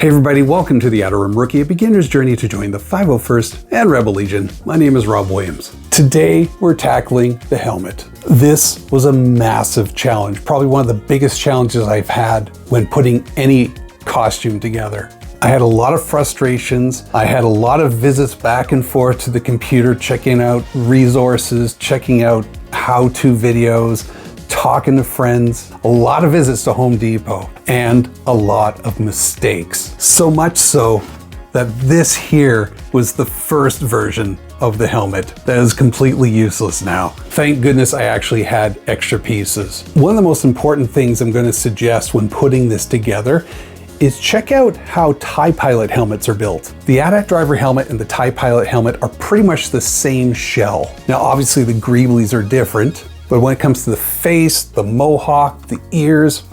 Hey everybody, welcome to the Outer Rim Rookie, a beginner's journey to join the 501st and Rebel Legion. My name is Rob Williams. Today we're tackling the helmet. This was a massive challenge, probably one of the biggest challenges I've had when putting any costume together. I had a lot of frustrations. I had a lot of visits back and forth to the computer, checking out resources, checking out how-to videos, talking to friends, a lot of visits to Home Depot, and a lot of mistakes. So much so that this here was the first version of the helmet that is completely useless now. Thank goodness I actually had extra pieces. One of the most important things I'm going to suggest when putting this together is check out how TIE Pilot helmets are built. The AT-AT Driver helmet and the TIE Pilot helmet are pretty much the same shell. Now obviously the Greeblies are different, but when it comes to the face, the Mohawk, the ears,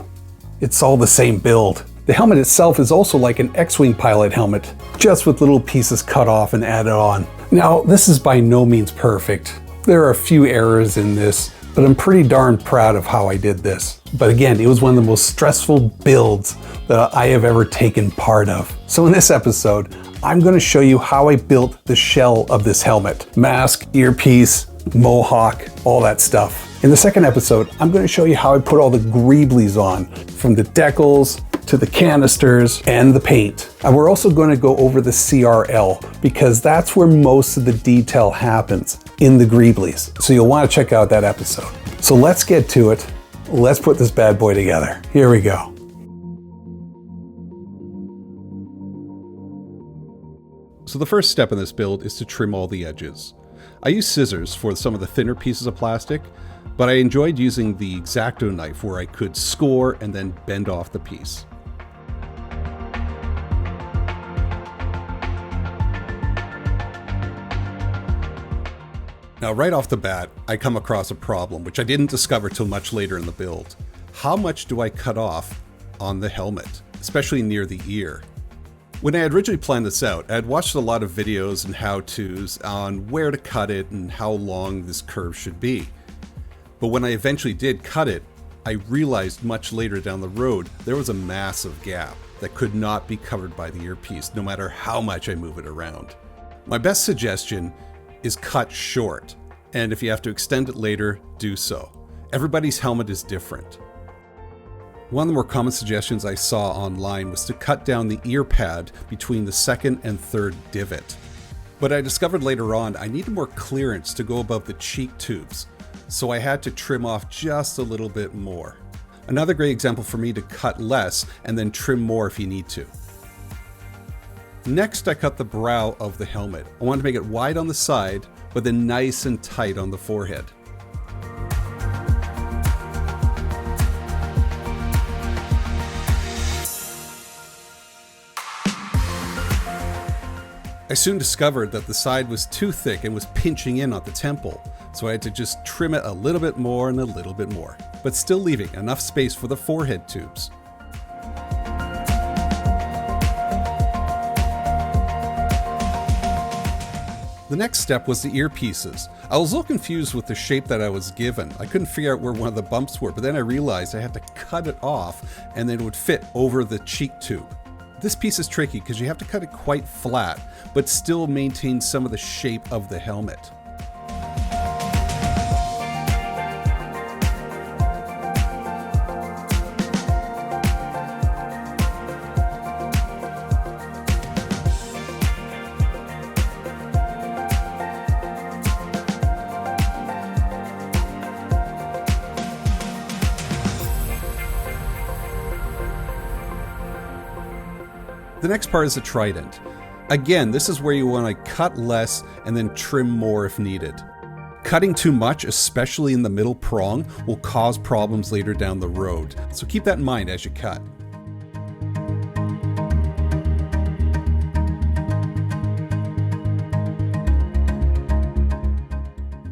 it's all the same build. The helmet itself is also like an X-Wing pilot helmet, just with little pieces cut off and added on. Now, this is by no means perfect. There are a few errors in this, but I'm pretty darn proud of how I did this. But again, it was one of the most stressful builds that I have ever taken part of. So in this episode, I'm going to show you how I built the shell of this helmet. Mask, earpiece, Mohawk, all that stuff. In the second episode, I'm going to show you how I put all the Greeblies on, from the decals to the canisters and the paint. And we're also going to go over the CRL because that's where most of the detail happens, in the Greeblies. So you'll want to check out that episode. So let's get to it. Let's put this bad boy together. Here we go. So the first step in this build is to trim all the edges. I use scissors for some of the thinner pieces of plastic, but I enjoyed using the X-Acto knife where I could score and then bend off the piece. Now right off the bat, I come across a problem, which I didn't discover till much later in the build. How much do I cut off on the helmet, especially near the ear? When I had originally planned this out, I had watched a lot of videos and how-tos on where to cut it and how long this curve should be. But when I eventually did cut it, I realized much later down the road there was a massive gap that could not be covered by the earpiece, no matter how much I move it around. My best suggestion is cut short, and if you have to extend it later, do so. Everybody's helmet is different. One of the more common suggestions I saw online was to cut down the ear pad between the second and third divot. But I discovered later on I needed more clearance to go above the cheek tubes, so I had to trim off just a little bit more. Another great example for me to cut less and then trim more if you need to. Next, I cut the brow of the helmet. I wanted to make it wide on the side, but then nice and tight on the forehead. I soon discovered that the side was too thick and was pinching in on the temple, so I had to just trim it a little bit more and a little bit more, but still leaving enough space for the forehead tubes. The next step was the earpieces. I was a little confused with the shape that I was given. I couldn't figure out where one of the bumps were, but then I realized I had to cut it off and then it would fit over the cheek tube. This piece is tricky because you have to cut it quite flat, but still maintain some of the shape of the helmet. The next part is the Trident. Again, this is where you want to cut less and then trim more if needed. Cutting too much, especially in the middle prong, will cause problems later down the road, so keep that in mind as you cut.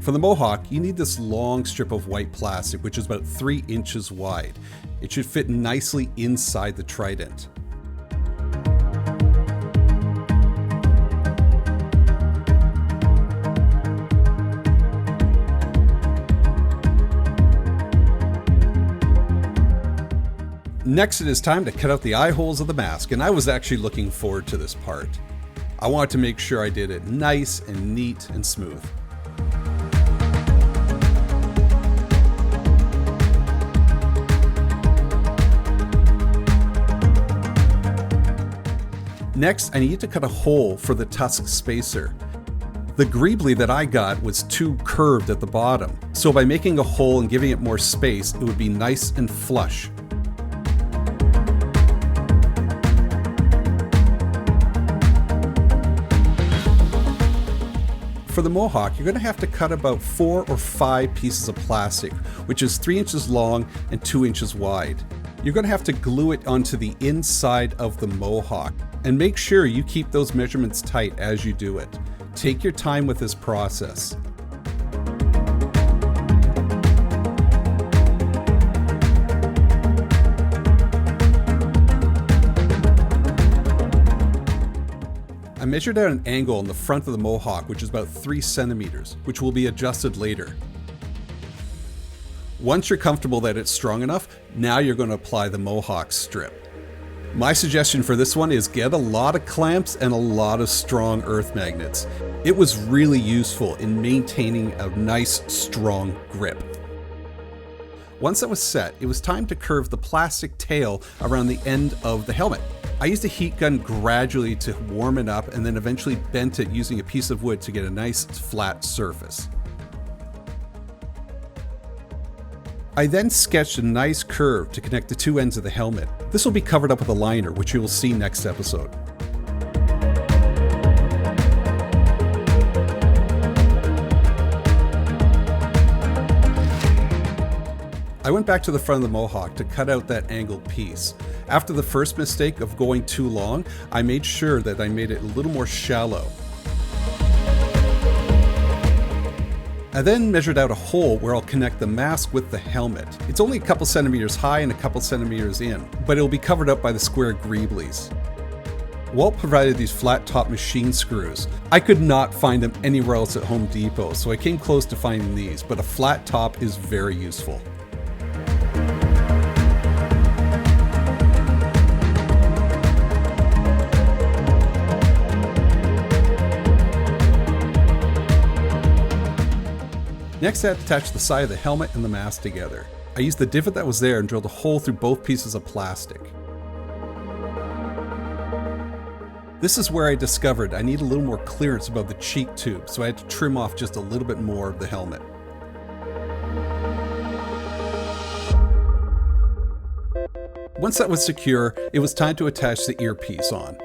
For the Mohawk, you need this long strip of white plastic, which is about 3 inches wide. It should fit nicely inside the Trident. Next, it is time to cut out the eye holes of the mask, and I was actually looking forward to this part. I wanted to make sure I did it nice and neat and smooth. Next, I need to cut a hole for the tusk spacer. The Greebly that I got was too curved at the bottom, so by making a hole and giving it more space, it would be nice and flush. For the Mohawk, you're going to have to cut about 4 or 5 pieces of plastic, which is 3 inches long and 2 inches wide. You're going to have to glue it onto the inside of the Mohawk, and make sure you keep those measurements tight as you do it. Take your time with this process. I measured out an angle on the front of the Mohawk, which is about 3 centimeters, which will be adjusted later. Once you're comfortable that it's strong enough, now you're going to apply the Mohawk strip. My suggestion for this one is get a lot of clamps and a lot of strong earth magnets. It was really useful in maintaining a nice, strong grip. Once that was set, it was time to curve the plastic tail around the end of the helmet. I used a heat gun gradually to warm it up and then eventually bent it using a piece of wood to get a nice flat surface. I then sketched a nice curve to connect the 2 ends of the helmet. This will be covered up with a liner, which you will see next episode. I went back to the front of the Mohawk to cut out that angled piece. After the first mistake of going too long, I made sure that I made it a little more shallow. I then measured out a hole where I'll connect the mask with the helmet. It's only a couple centimeters high and a couple centimeters in, but it'll be covered up by the square Greeblies. Walt provided these flat top machine screws. I could not find them anywhere else at Home Depot, so I came close to finding these, but a flat top is very useful. Next, I had to attach the side of the helmet and the mask together. I used the divot that was there and drilled a hole through both pieces of plastic. This is where I discovered I need a little more clearance above the cheek tube, so I had to trim off just a little bit more of the helmet. Once that was secure, it was time to attach the earpiece on.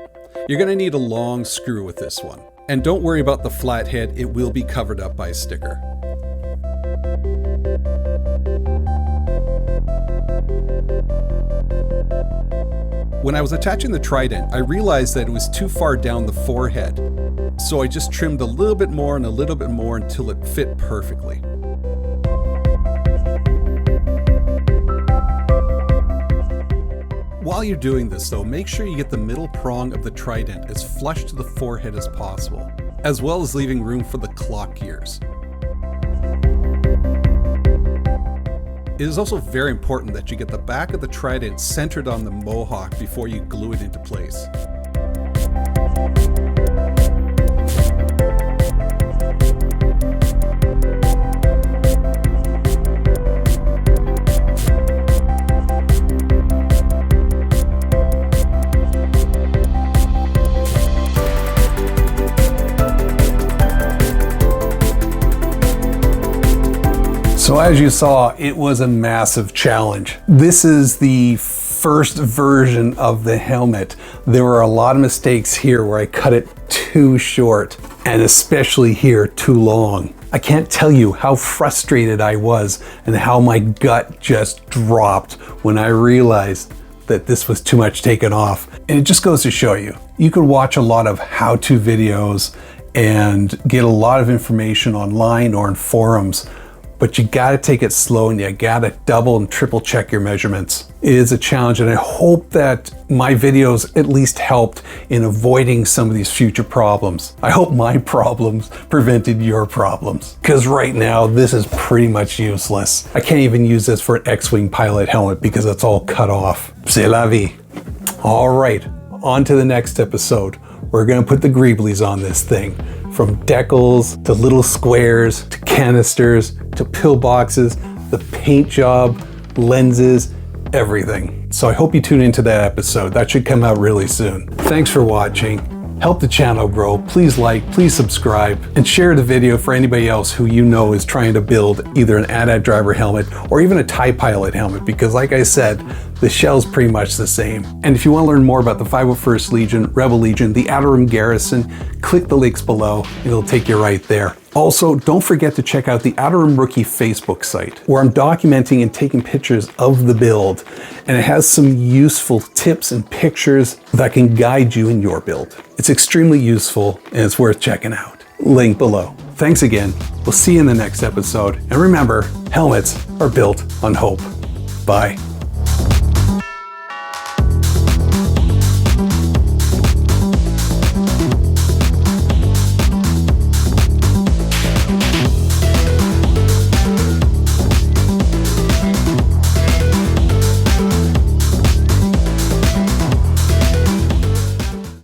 You're going to need a long screw with this one. And don't worry about the flat head, it will be covered up by a sticker. When I was attaching the Trident, I realized that it was too far down the forehead, so I just trimmed a little bit more and a little bit more until it fit perfectly. While you're doing this though, make sure you get the middle prong of the Trident as flush to the forehead as possible, as well as leaving room for the clock gears. It is also very important that you get the back of the Trident centered on the Mohawk before you glue it into place. So as you saw, it was a massive challenge. This is the first version of the helmet. There were a lot of mistakes here where I cut it too short, and especially here too long. I can't tell you how frustrated I was and how my gut just dropped when I realized that this was too much taken off. And it just goes to show you, you could watch a lot of how-to videos and get a lot of information online or in forums, but you gotta take it slow and you gotta double and triple check your measurements. It is a challenge, and I hope that my videos at least helped in avoiding some of these future problems. I hope my problems prevented your problems, because right now this is pretty much useless. I can't even use this for an X-Wing pilot helmet because it's all cut off. C'est la vie. All right, on to the next episode. We're gonna put the Greeblies on this thing. From decals to little squares to canisters to pillboxes, the paint job, lenses, everything. So I hope you tune into that episode. That should come out really soon. Thanks for watching. Help the channel grow. Please like, please subscribe, and share the video for anybody else who you know is trying to build either an AT-AT driver helmet or even a TIE pilot helmet, because like I said, the shell's pretty much the same. And if you want to learn more about the 501st Legion, Rebel Legion, the Outer Rim Garrison, click the links below and it'll take you right there. Also, don't forget to check out the Outer Rim Rookie Facebook site, where I'm documenting and taking pictures of the build, and it has some useful tips and pictures that can guide you in your build. It's extremely useful and it's worth checking out. Link below. Thanks again. We'll see you in the next episode. And remember, helmets are built on hope. Bye.